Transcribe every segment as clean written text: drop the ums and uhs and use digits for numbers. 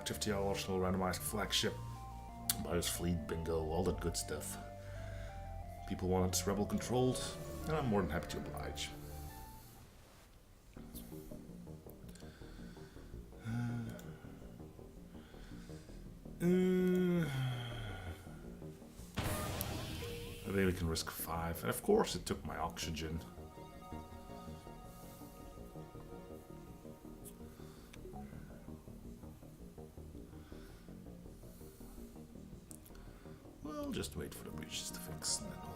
Large FTL, Arsenal, Randomizer, Flagship, Buyer's Fleet, Bingo, all that good stuff. People want it rebel controlled, and I'm more than happy to oblige. I think we can risk 5, and of course it took my oxygen. We'll just wait for the breaches to fix, and then we'll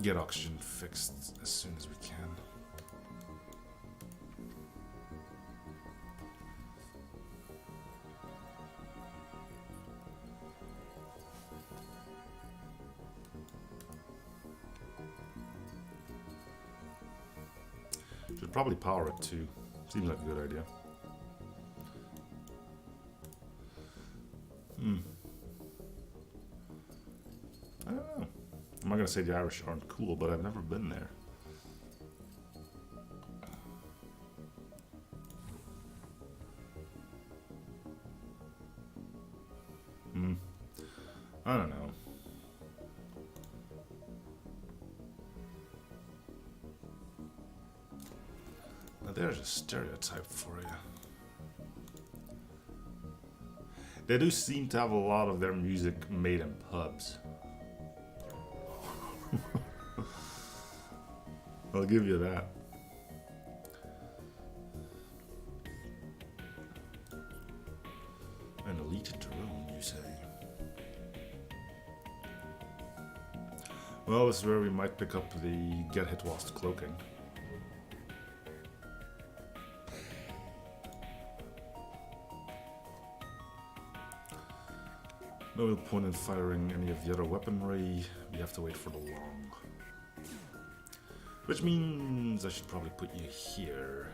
get oxygen fixed as soon as we can. Should probably power it too. Seems like a good idea. I don't know. I'm not gonna say the Irish aren't cool, but I've never been there. I don't know. Now there's a stereotype for you. They do seem to have a lot of their music made in pubs. I'll give you that. An elite drone, you say? Well, this is where we might pick up the get hit whilst cloaking. No real point in firing any of the other weaponry. We have to wait for the long. Which means I should probably put you here.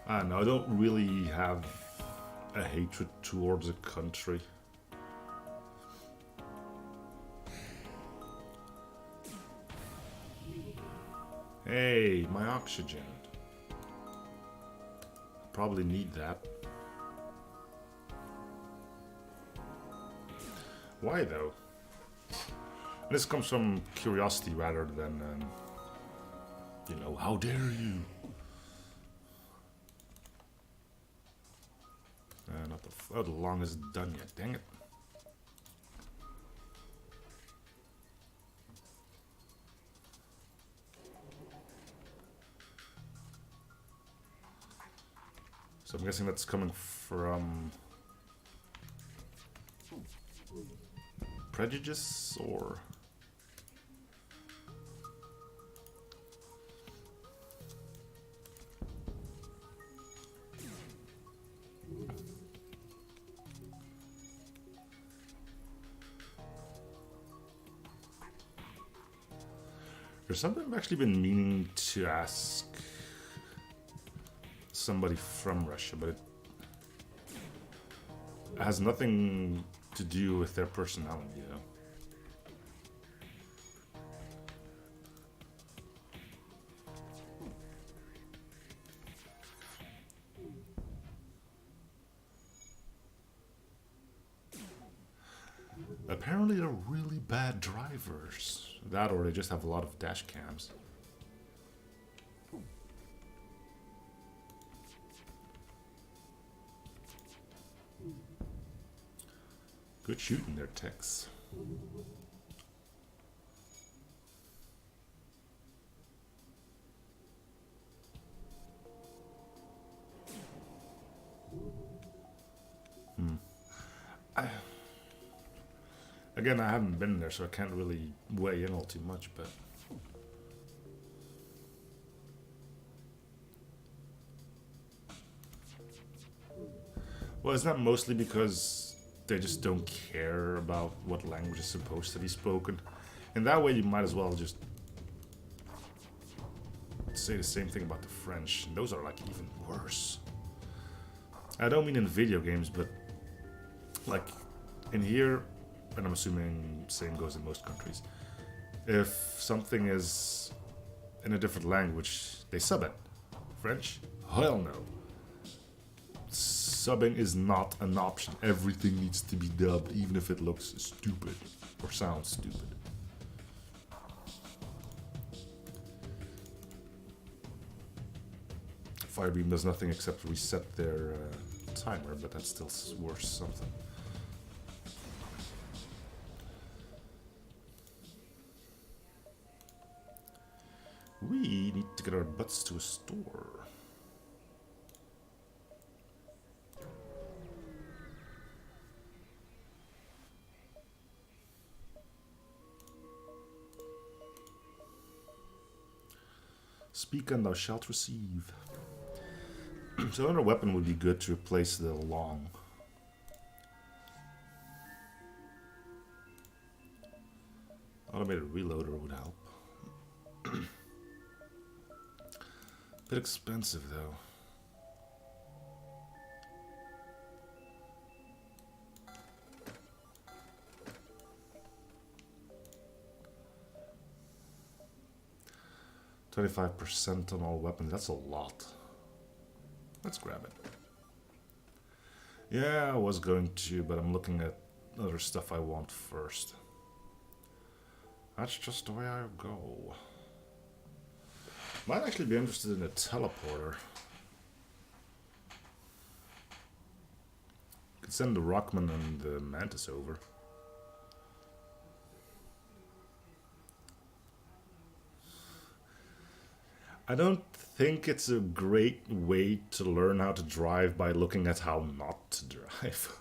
I don't know, I don't really have a hatred towards a country. Hey, my oxygen. Probably need that. Why though? This comes from curiosity rather than, you know, how dare you? Not the long is done yet, dang it. So I'm guessing that's coming from prejudice or there's something I've actually been meaning to ask somebody from Russia, but it has nothing to do with their personality, you know. Apparently they're really bad drivers. That or they just have a lot of dash cams. Good shooting there, Tex. Again, I haven't been there, so I can't really weigh in all too much, but well, it's not mostly because they just don't care about what language is supposed to be spoken. In that way, you might as well just say the same thing about the French. And those are like even worse. I don't mean in video games, but like in here, and I'm assuming same goes in most countries. If something is in a different language, they sub it. French? Hell no. Subbing is not an option. Everything needs to be dubbed, even if it looks stupid or sounds stupid. Firebeam does nothing except reset their timer, but that's still worth something. We need to get our butts to a store. Speak and thou shalt receive. So another weapon would be good to replace the long. Automated reloader would help. Bit expensive though. %25 on all weapons, that's a lot. Let's grab it. Yeah, I was going to, but I'm looking at other stuff I want first. That's just the way I go. Might actually be interested in a teleporter. Could send the Rockman and the Mantis over. I don't think it's a great way to learn how to drive by looking at how not to drive.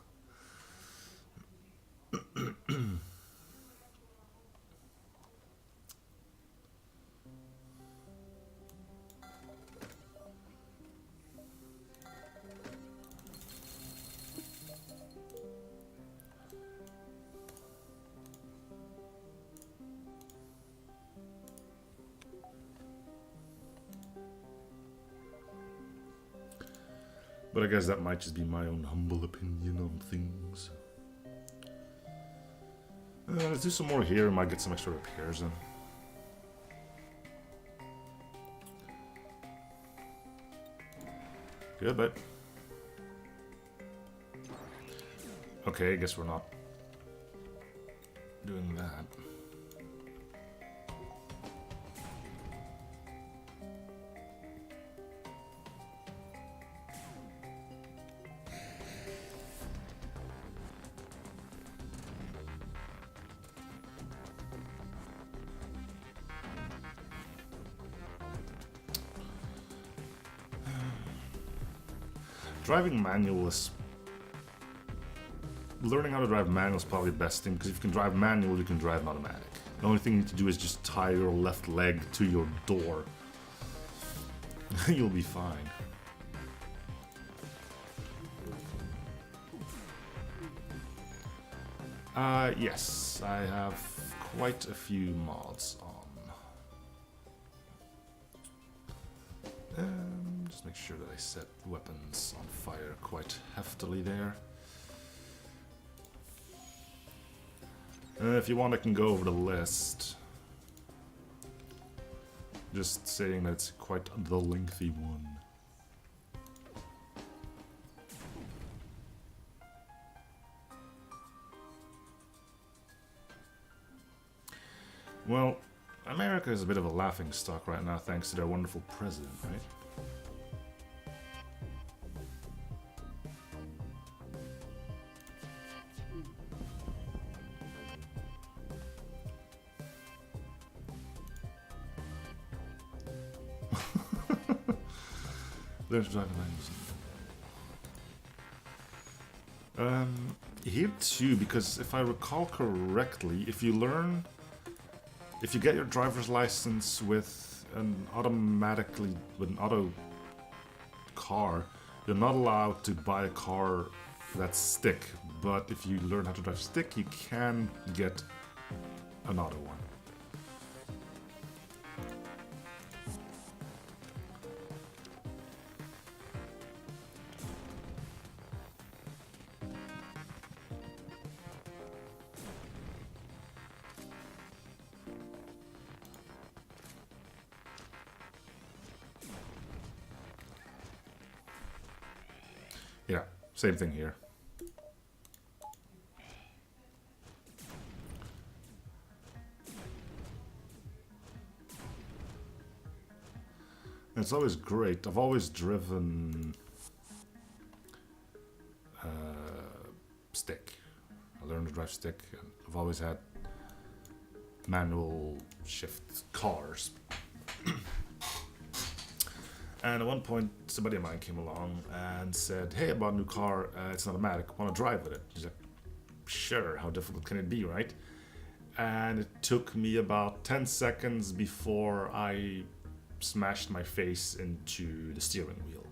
But I guess that might just be my own humble opinion on things. Let's do some more here, I might get some extra repairs in. Good, but... Okay, I guess we're not doing that. Driving manual is... Learning how to drive manual is probably the best thing, because if you can drive manual, you can drive automatic. The only thing you need to do is just tie your left leg to your door. You'll be fine. Yes, I have quite a few mods on. Just make sure that I set weapons on fire quite heftily there. If you want, I can go over the list. Just saying that it's quite the lengthy one. Well, America is a bit of a laughing stock right now thanks to their wonderful president, right? Learn to drive manuals. Here too, because if I recall correctly, if you get your driver's license with an auto car, you're not allowed to buy a car that's stick. But if you learn how to drive stick, you can get an auto one. Yeah, same thing here. It's always great. I've always driven stick. I learned to drive stick. I've always had manual shift cars. And at one point, somebody of mine came along and said, "Hey, I bought a new car. It's an automatic. Want to drive with it?" He's like, "Sure. How difficult can it be, right?" And it took me about 10 seconds before I smashed my face into the steering wheel.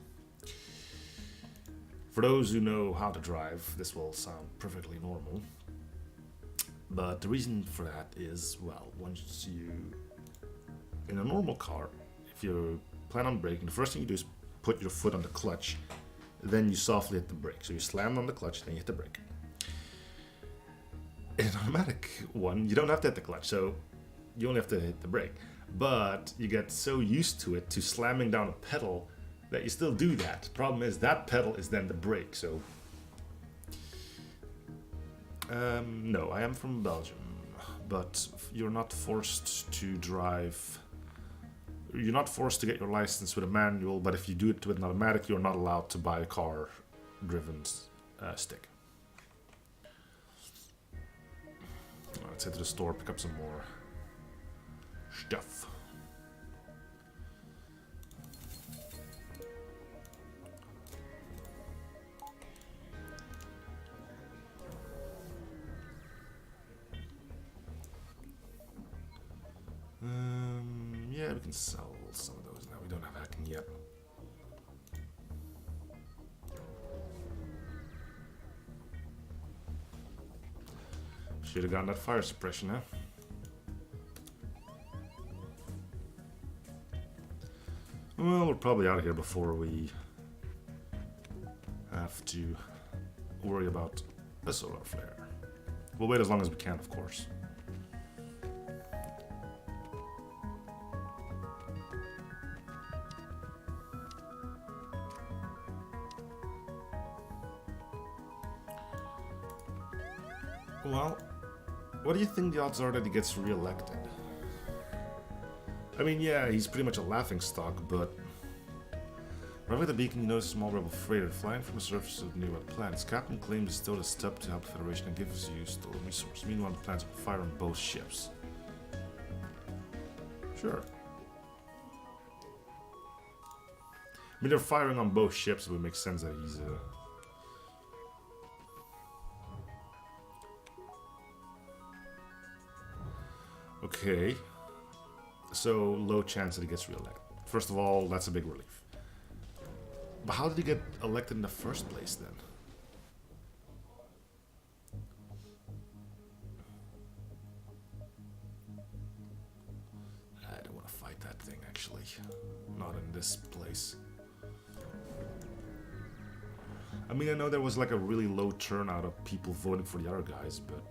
For those who know how to drive, this will sound perfectly normal. But the reason for that is, well, once you... In a normal car, if you plan on braking, the first thing you do is put your foot on the clutch, then you softly hit the brake. So you slam on the clutch, then you hit the brake. In an automatic one, you don't have to hit the clutch, so you only have to hit the brake. But you get so used to it, to slamming down a pedal, that you still do that. Problem is, that pedal is then the brake, so... no, I am from Belgium, but you're not forced to drive... You're not forced to get your license with a manual, but if you do it with an automatic, you're not allowed to buy a car-driven stick. Let's head to the store, pick up some more stuff. Yeah, we can sell some of those now. We don't have hacking yet. Should have gotten that fire suppression, huh? Well, we're probably out of here before we have to worry about a solar flare. We'll wait as long as we can, of course. Well, what do you think the odds are that he gets re-elected? I mean, yeah, he's pretty much a laughingstock, but... Arriving at the beacon, you notice a small rebel freighter flying from the surface of the nearby planet. Its captain claims it stowed a stub to help the Federation and gives you stolen resources. Meanwhile, the planets will fire on both ships. Sure. I mean, they're firing on both ships, so it would make sense that he's Okay. So, low chance that he gets re-elected. First of all, that's a big relief. But how did he get elected in the first place, then? I don't want to fight that thing, actually. Not in this place. I mean, I know there was like a really low turnout of people voting for the other guys, but...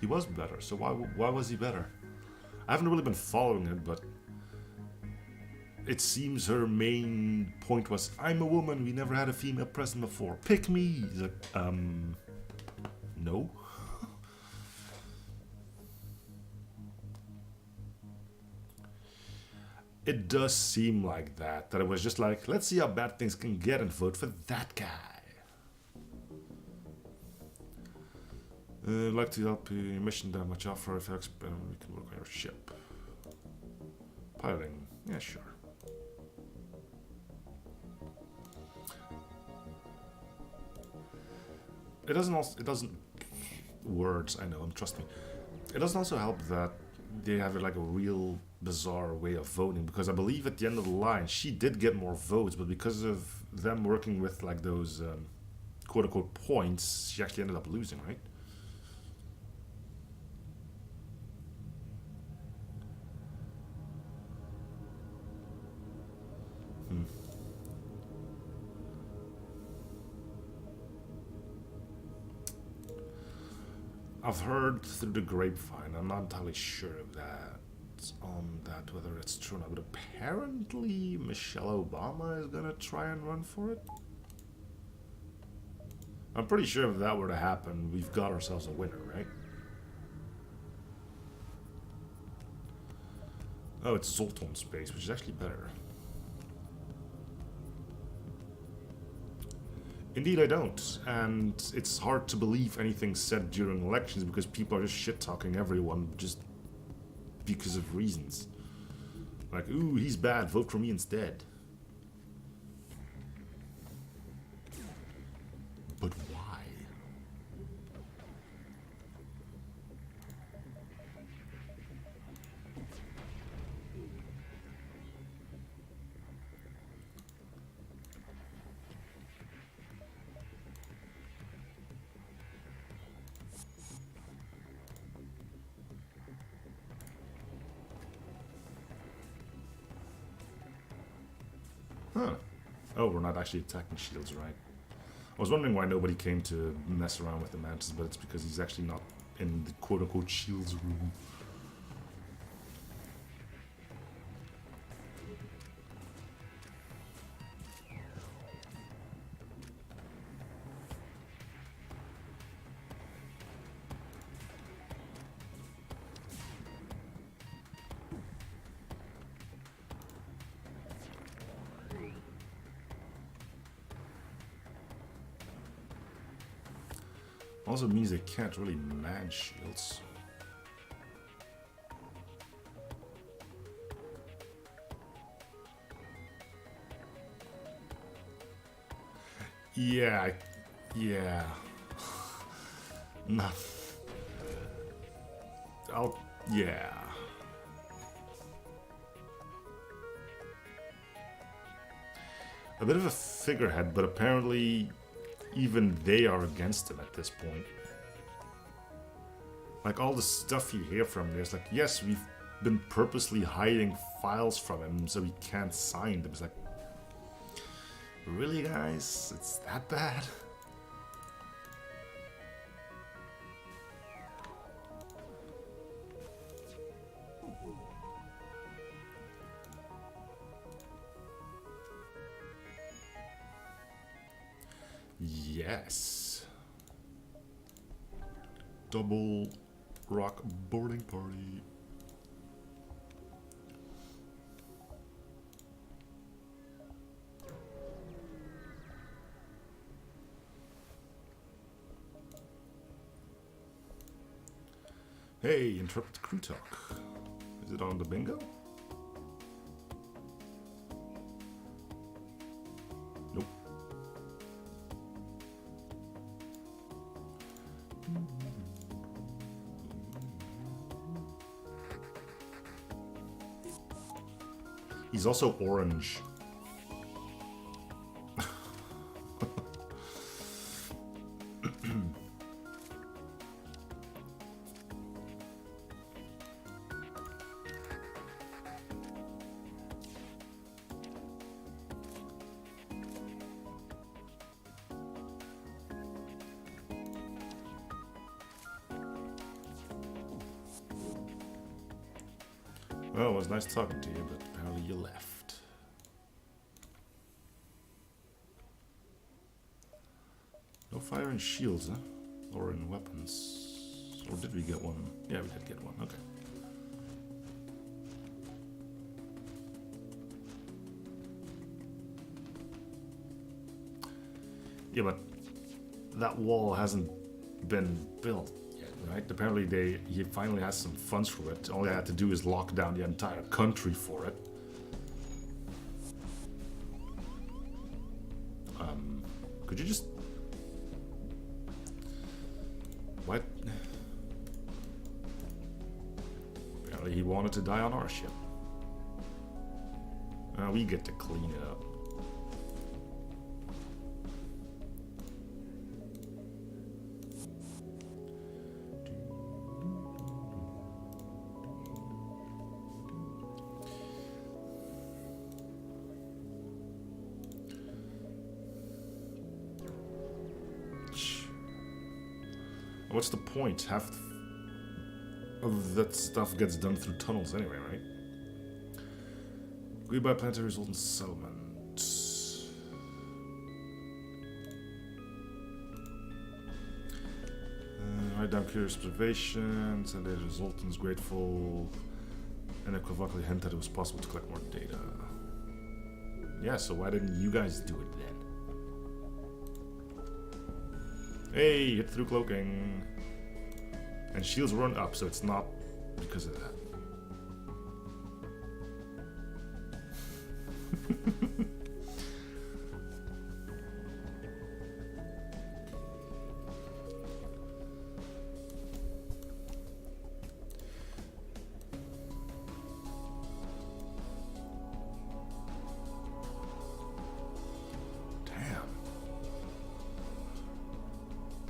He was better, so why was he better? I haven't really been following it, but... It seems her main point was, I'm a woman, we never had a female president before. Pick me! He's like, no? It does seem like that it was just like, let's see how bad things can get and vote for that guy. I'd like to help your mission that much offer if we can work on your ship. Piloting, yeah, sure. It doesn't words, I know, trust me. It doesn't also help that they have like a real bizarre way of voting, because I believe at the end of the line she did get more votes, but because of them working with like those quote-unquote points, she actually ended up losing, right? I've heard through the grapevine, I'm not entirely sure of that, whether it's true or not, but apparently Michelle Obama is gonna try and run for it. I'm pretty sure if that were to happen, we've got ourselves a winner, right? Oh, it's Zoltan Space, which is actually better. Indeed I don't, and it's hard to believe anything said during elections because people are just shit-talking everyone just because of reasons. Like, ooh, he's bad, vote for me instead. But why? Huh. Oh, we're not actually attacking shields, right? I was wondering why nobody came to mess around with the mantis, but it's because he's actually not in the quote-unquote shields room. Also means they can't really man shields. Yeah, yeah. Not. Yeah. A bit of a figurehead, but apparently even they are against him at this point. Like all the stuff you hear from there, it's like, yes, we've been purposely hiding files from him so he can't sign them. It's like, really, guys? It's that bad? Yes. Double rock boarding party. Hey, interrupt crew talk. Is it on the bingo? Nope. He's also orange. Well, it was nice talking to you, but apparently you left. No fire in shields, huh? Or in weapons. Or did we get one? Yeah, we did get one. Okay. Yeah, but that wall hasn't been built. Right? Apparently he finally has some funds for it. All he had to do is lock down the entire country for it. Could you just... What? Apparently he wanted to die on our ship. We get to clean it up. What's the point? Half of that stuff gets done through tunnels anyway, right? Goodbye planetary result in settlement. Write down curious observations, and the resultants grateful and equivocally hint that it was possible to collect more data. Yeah, so why didn't you guys do it then? Hey, hit through cloaking. And shields run up, so it's not because of that.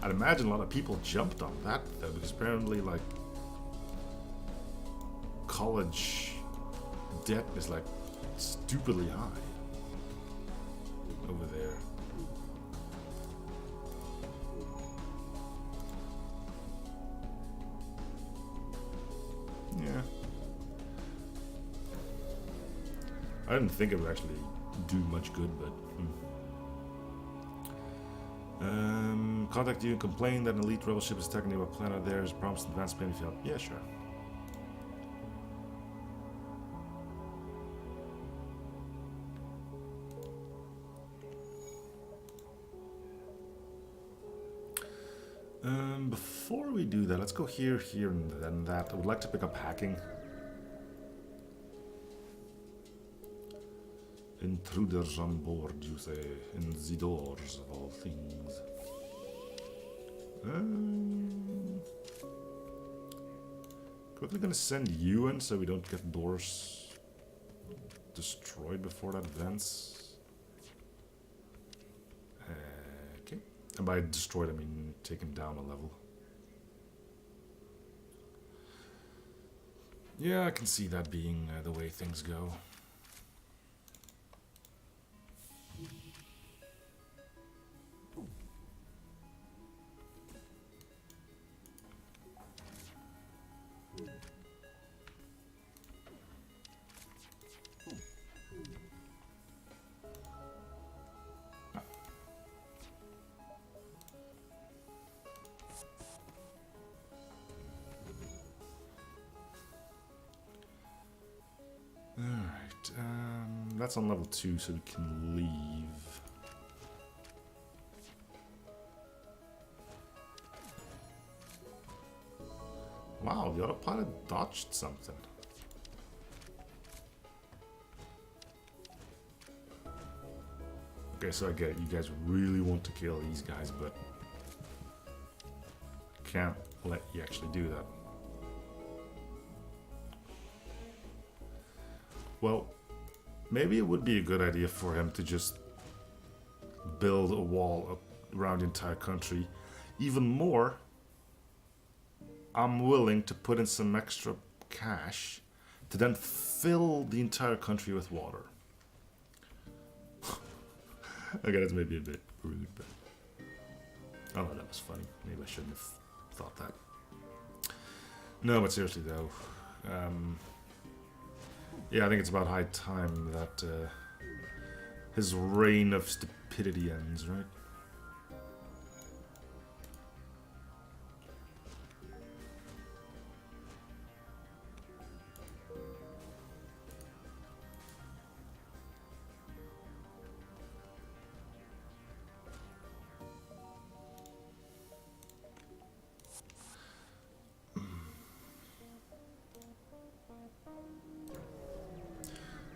I'd imagine a lot of people jumped on that though, because apparently like college debt is like stupidly high over there. Yeah. I didn't think it would actually do much good, but contact you and complain that an elite rebel ship is attacking nearby planet. There is promised advanced payment field. Yeah, sure. Before we do that, let's go here, here, and then that. I would like to pick up hacking. Intruders on board, you say, in the doors of all things. Quickly gonna send you in so we don't get doors destroyed before that advance. Okay. And by destroyed, I mean take him down a level. Yeah, I can see that being the way things go. That's on level 2, so we can leave. Wow, the autopilot dodged something. Okay, so I get it. You guys really want to kill these guys, but can't let you actually do that. Well, maybe it would be a good idea for him to just build a wall up around the entire country. Even more, I'm willing to put in some extra cash to then fill the entire country with water. Okay, that's maybe a bit rude, but... Oh, that was funny. Maybe I shouldn't have thought that. No, but seriously though, yeah, I think it's about high time that his reign of stupidity ends, right?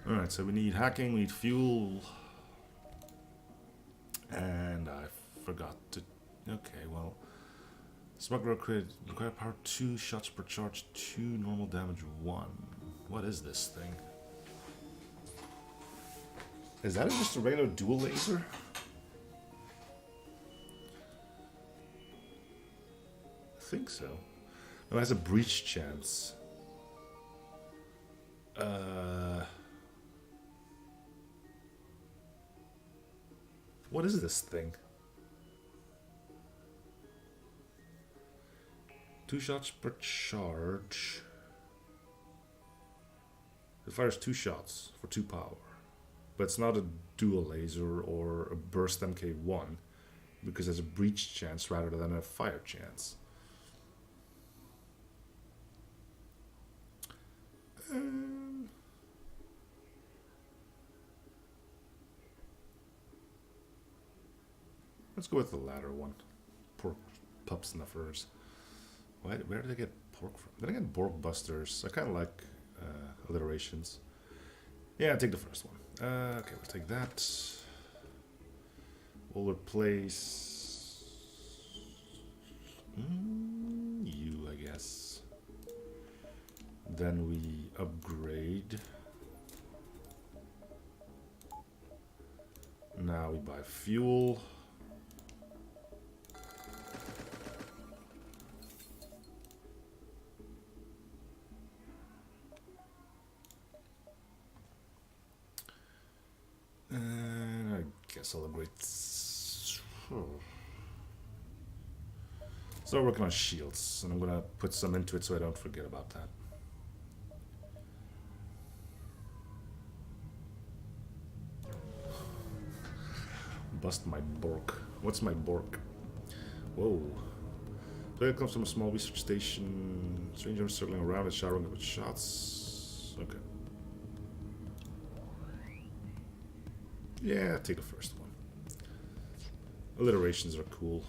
Alright, so we need hacking, we need fuel. And I forgot to... Okay, well... Smuggler crit, require power 2, shots per charge 2, normal damage 1. What is this thing? Is that just a regular dual laser? I think so. No, it has a breach chance. What is this thing? 2 shots per charge. It fires 2 shots for 2 power. But it's not a dual laser or a burst MK1 because there's a breach chance rather than a fire chance. Let's go with the latter one. Pork pup snuffers. Where did I get pork from? Then again, Borg busters. I kind of like alliterations. Yeah, take the first one. Okay, we'll take that. We'll replace you, I guess. Then we upgrade. Now we buy fuel. And I guess I'll upgrade. So we're working on shields, and I'm gonna put some into it so I don't forget about that. Bust my Bork. What's my Bork? Whoa. Player comes from a small research station. Stranger circling around and showering with shots. Okay. Yeah, take the first one. Alliterations are cool.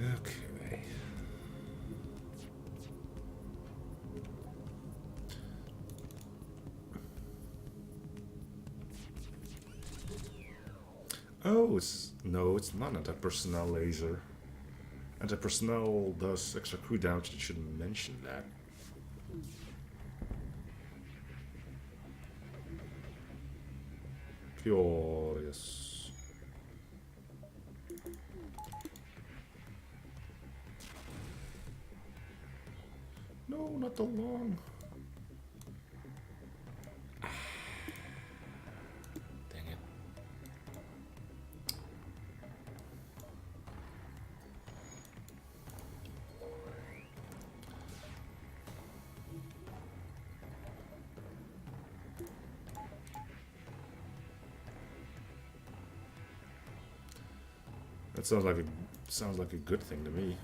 Okay. Oh, no, it's not anti-personnel laser. Anti-personnel does extra crew damage. You shouldn't mention that. Curious. No, not the long. Dang it. That sounds like a good thing to me.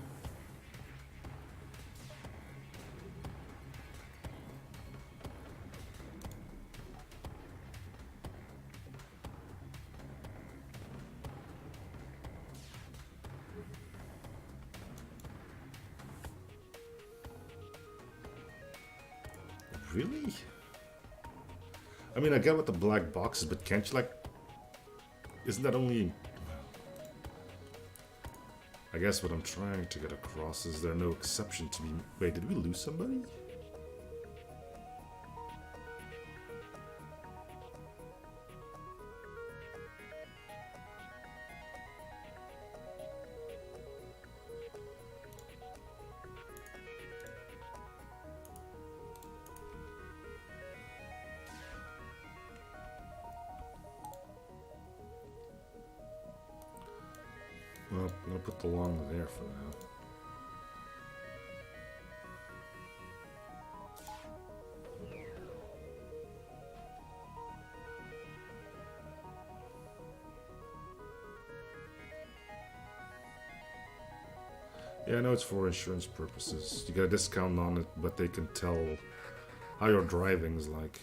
Really? I mean, I get what the black box is, but can't you, like... Isn't that only... I guess what I'm trying to get across is there no exception to be... Wait, did we lose somebody? Well, I'm gonna put the long there for now. Yeah, I know it's for insurance purposes. You get a discount on it, but they can tell how your driving's like.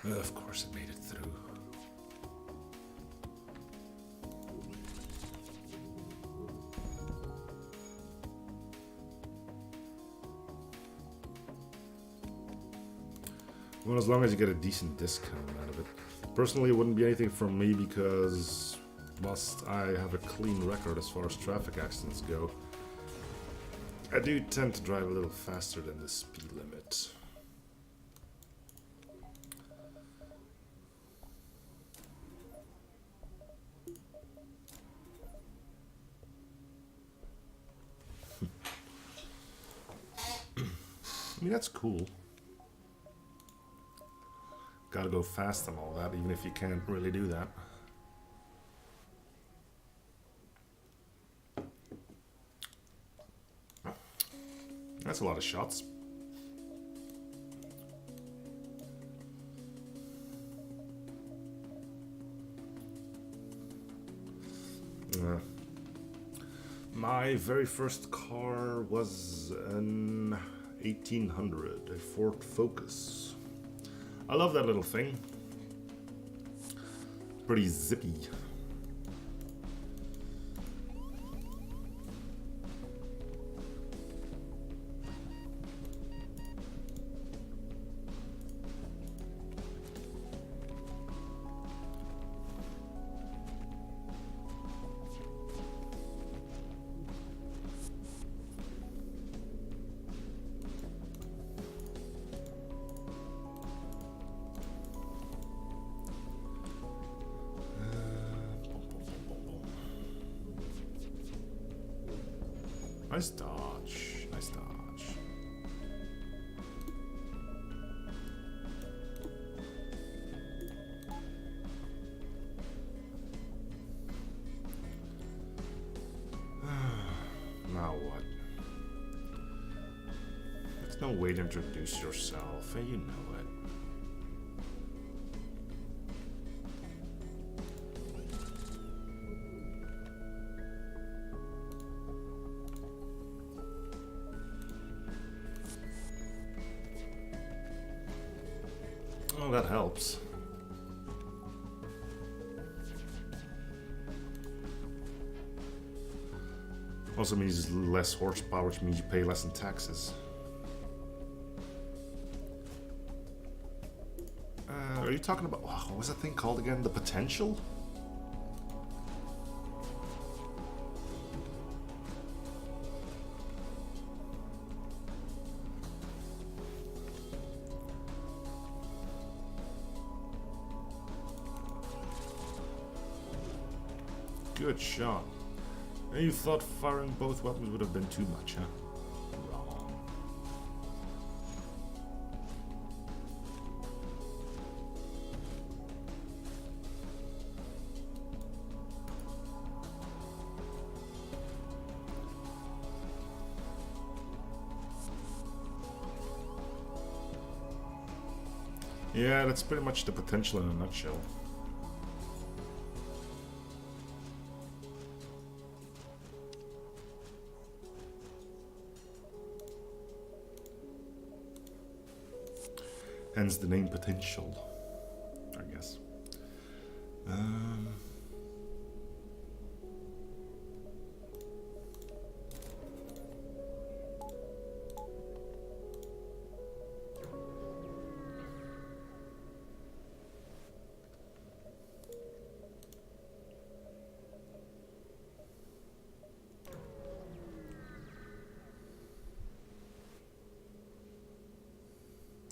Of course it made it through. Well, as long as you get a decent discount out of it. Personally, it wouldn't be anything for me because whilst I have a clean record as far as traffic accidents go, I do tend to drive a little faster than the speed limit. I mean, that's cool. Gotta go fast and all that, even if you can't really do that. That's a lot of shots. My very first car was an 1800, a Ford Focus. I love that little thing. Pretty zippy. Nice dodge, nice dodge. Now what? There's no way to introduce yourself, and you know it. Oh, that helps. Also means less horsepower, which means you pay less in taxes. Are you talking about, what was that thing called again? The potential? Good shot. And you thought firing both weapons would have been too much, huh? Wrong. Yeah, that's pretty much the potential in a nutshell. Hence the name potential, I guess.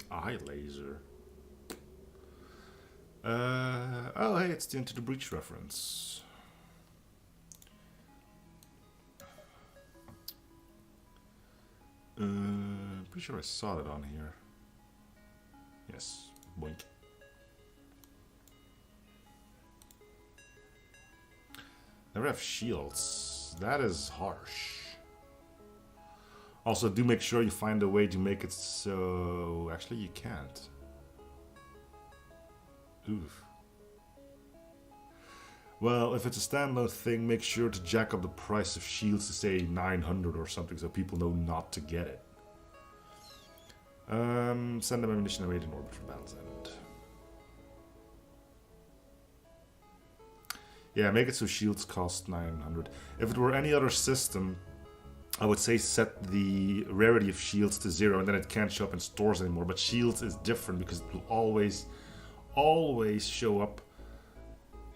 Eye laser. Oh, hey, it's the Into the Breach reference. Pretty sure I saw that on here. Yes, boink. Never have shields. That is harsh. Also, do make sure you find a way to make it so... Actually, you can't. Oof. Well, if it's a standalone thing, make sure to jack up the price of shields to say 900 or something so people know not to get it. Send them ammunition and wait in orbit for battle's end. Yeah, make it so shields cost 900. If it were any other system, I would say set the rarity of shields to 0 and then it can't show up in stores anymore. But shields is different because it will always show up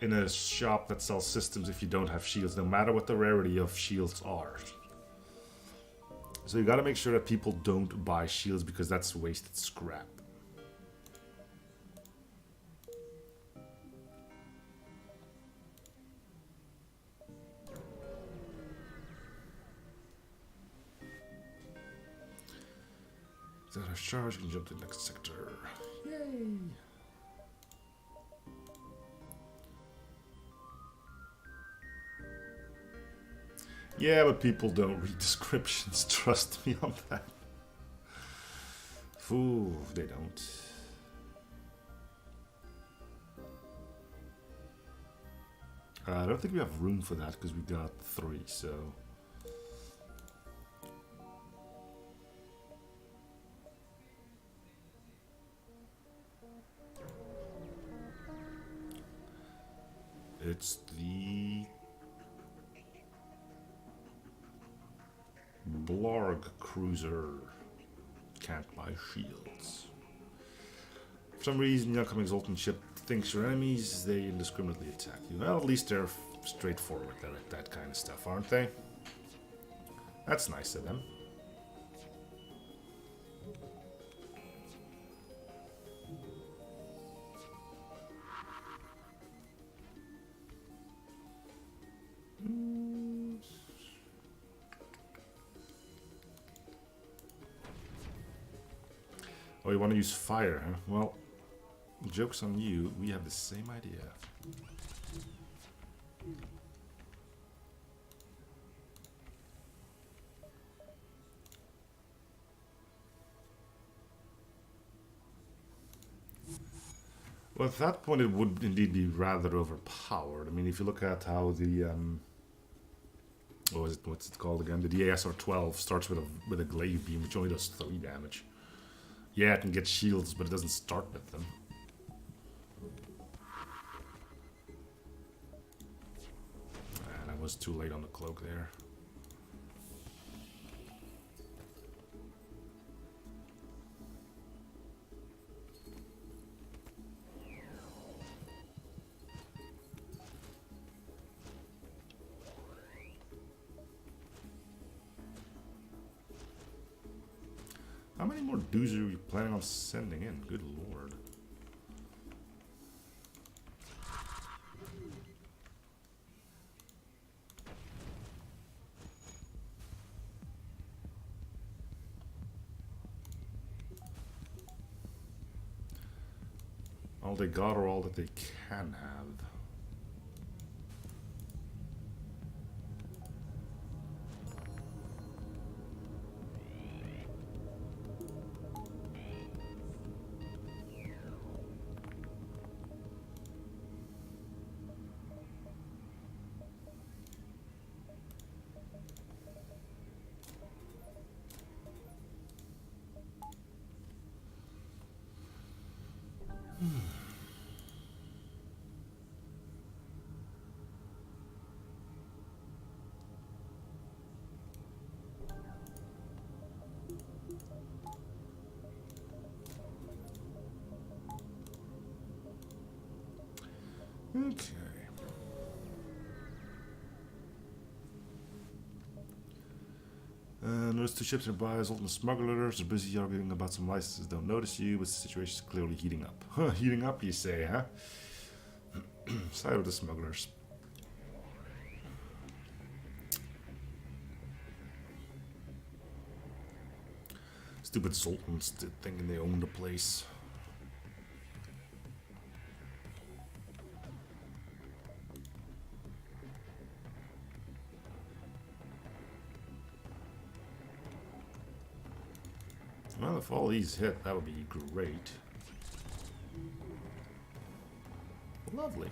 in a shop that sells systems if you don't have shields, no matter what the rarity of shields are. So you gotta make sure that people don't buy shields because that's wasted scrap. Is that our charge? We can jump to the next sector. Yay! Yeah, but people don't read descriptions, trust me on that. Ooh, they don't. I don't think we have room for that because we got 3, so... It's the... Blarg Cruiser. Can't buy shields. For some reason, the oncoming Exultant ship thinks your enemies, they indiscriminately attack you. Well, at least they're straightforward at that kind of stuff, aren't they? That's nice of them. Oh, you want to use fire, huh? Well, joke's on you. We have the same idea. Well, at that point, it would indeed be rather overpowered. I mean, if you look at how the what's it called again? The DASR-12 starts with a glaive beam, which only does 3 damage. Yeah, it can get shields, but it doesn't start with them. And I was too late on the cloak there. How many more dudes are you planning on sending in? Good lord. All they got or all that they can have. Okay. Notice 2 ships nearby, Exultant smugglers are busy arguing about some licenses, don't notice you, but the situation is clearly heating up. Huh, heating up, you say, huh? Side of the smugglers. Stupid sultans thinking they own the place. Well, if all these hit, that would be great. Lovely.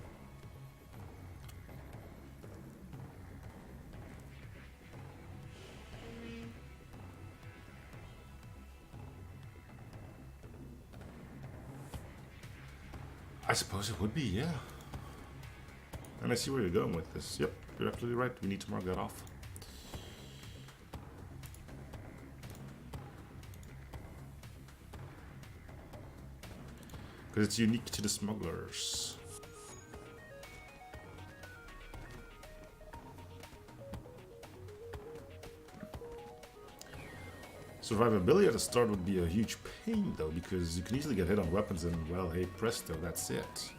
I suppose it would be, yeah. And I see where you're going with this. Yep, you're absolutely right. We need to mark that off. Because it's unique to the smugglers. Survivability at the start would be a huge pain though, because you can easily get hit on weapons and, well, hey presto, that's it.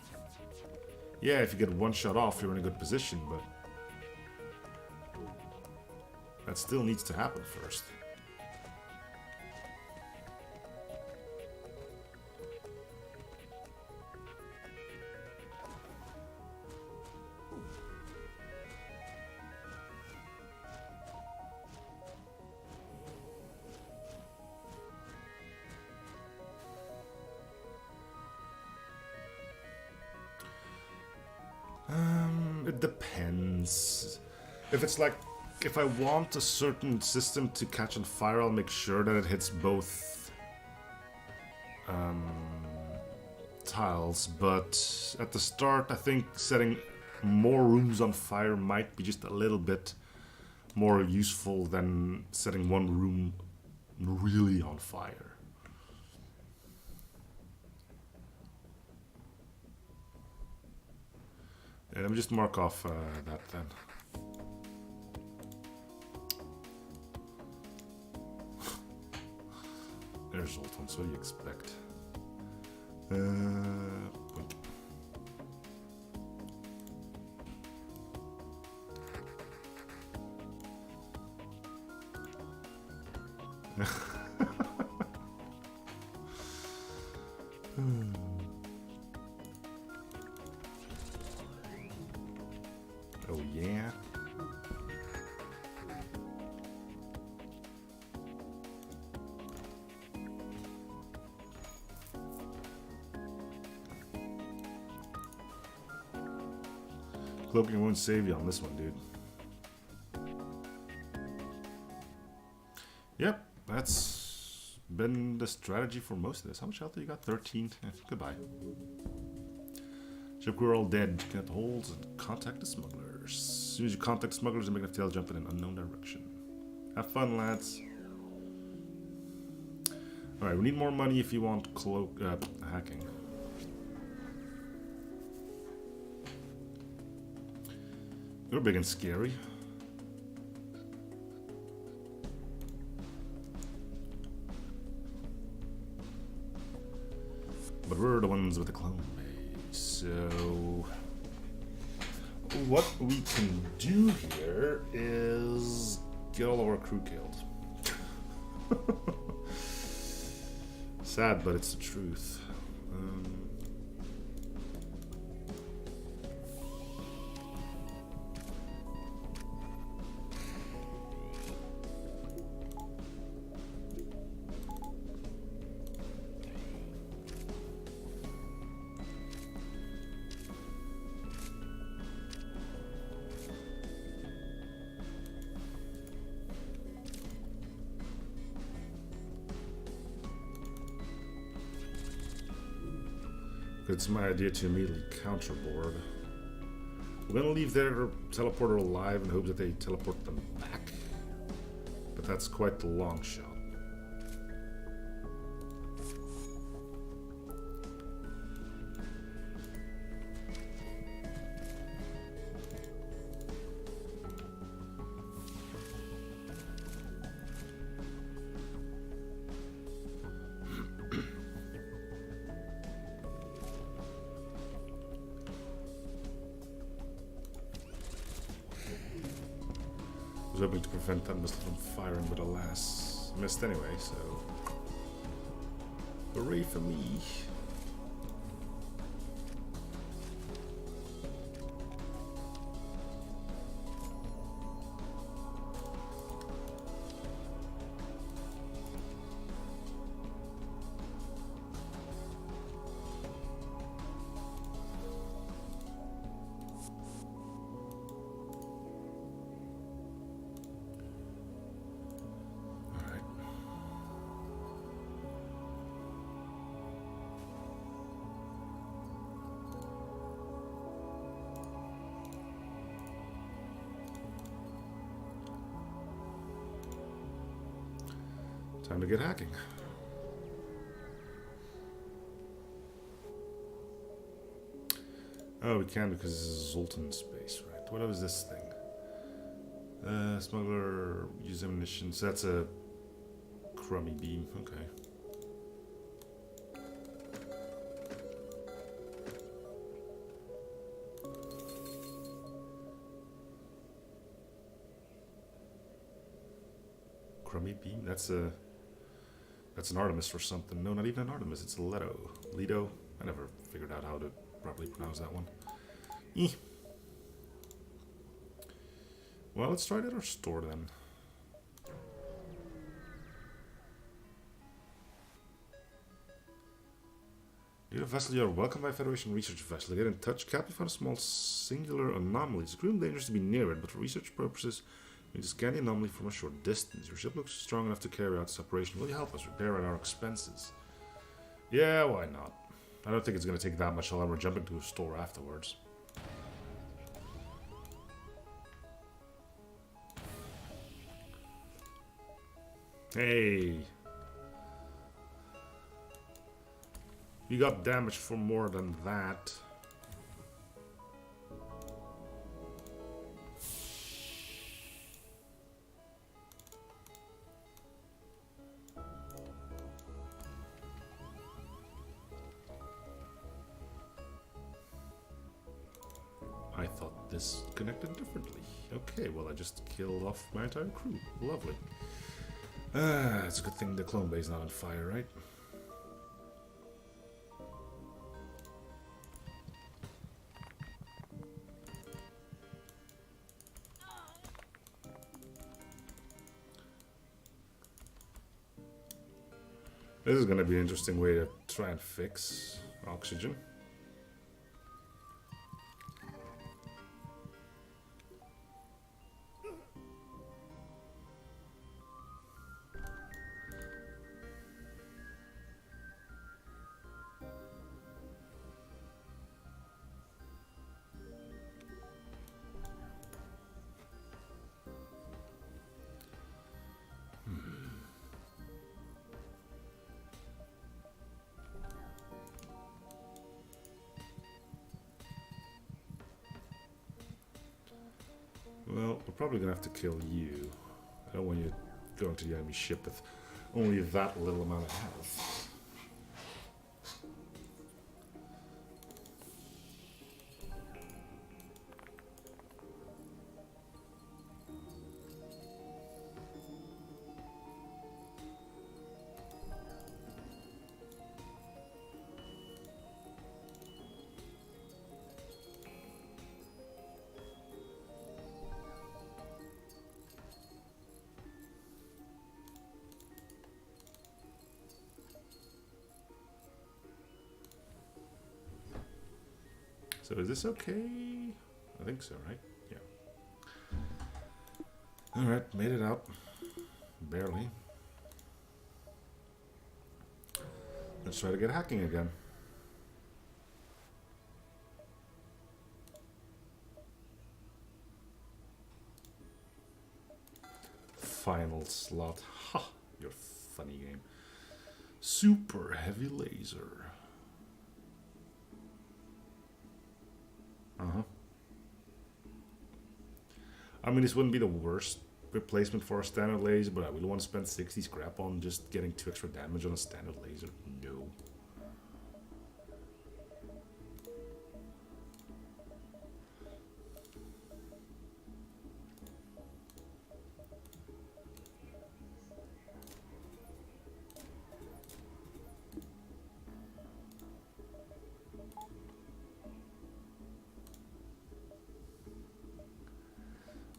Yeah, if you get one shot off, you're in a good position, but that still needs to happen first. It depends. If it's like, if I want a certain system to catch on fire, I'll make sure that it hits both tiles. But at the start, I think setting more rooms on fire might be just a little bit more useful than setting one room really on fire. Yeah, let me just mark off that then. There's Zoltans, what do you expect? Oh yeah. Cloaking won't save you on this one, dude. Yep, that's been the strategy for most of this. How much health do you got? 13. Goodbye. Ship crew are all dead. Get holes and contact the smugglers. As soon as you contact smugglers, you make an FTL jump in an unknown direction. Have fun, lads. Alright, we need more money if you want hacking. You're big and scary. But we're the ones with the clone base, so what we can do here is get all of our crew killed. Sad, but it's the truth. It's my idea to immediately counterboard. We're gonna leave their teleporter alive in hopes that they teleport them back. But that's quite the long shot. I was hoping to prevent that missile from firing, but alas, missed anyway, so hooray for me. Time to get hacking. Oh, we can because this is Zoltan space, right? What was this thing? Smuggler use ammunition. So that's a Crummy beam, okay. Crummy beam? That's an Artemis or something. No, not even an Artemis, it's a Leto. Leto? I never figured out how to properly pronounce that one. Well, let's try it at our store then. Dear vessel, you are welcome by Federation research vessel. Get in touch. Captain found a small singular anomaly. It's extremely dangerous to be near it, but for research purposes, we need to scan the anomaly from a short distance. Your ship looks strong enough to carry out this operation. Will you help us repair at our expenses? Yeah, why not? I don't think it's going to take that much while we're jumping to a store afterwards. Hey! You got damage for more than that. I thought this connected differently. Okay, well I just killed off my entire crew. Lovely. It's a good thing the clone bay is not on fire, right? This is going to be an interesting way to try and fix oxygen. Well, we're probably going to have to kill you. I don't want you going to the enemy ship with only that little amount of health. So is this okay? I think so, right? Yeah. Alright, made it out. Barely. Let's try to get hacking again. Final slot. Ha! You're a funny game. Super heavy laser. I mean, this wouldn't be the worst replacement for a standard laser, but I really want to spend 60 scrap on just getting 2 extra damage on a standard laser. No.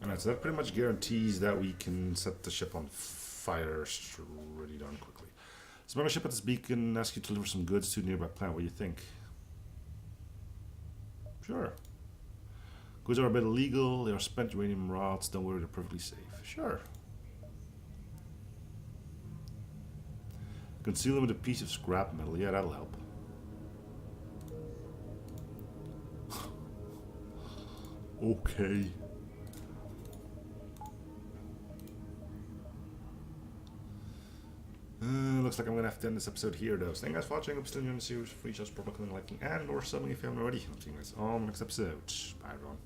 Alright, so that pretty much guarantees that we can set the ship on fire pretty darn quickly. So my ship at this beacon, ask you to deliver some goods to a nearby plant. What do you think? Sure. Goods are a bit illegal, they are spent uranium rods, don't worry, they're perfectly safe. Sure. Conceal them with a piece of scrap metal, yeah, that'll help. Okay. Looks like I'm going to have to end this episode here, though. So thank you guys for watching. Hope you're still enjoying the series. Free shows, liking, and or subbing if you haven't already. I'll see you guys on the next episode. Bye, everyone.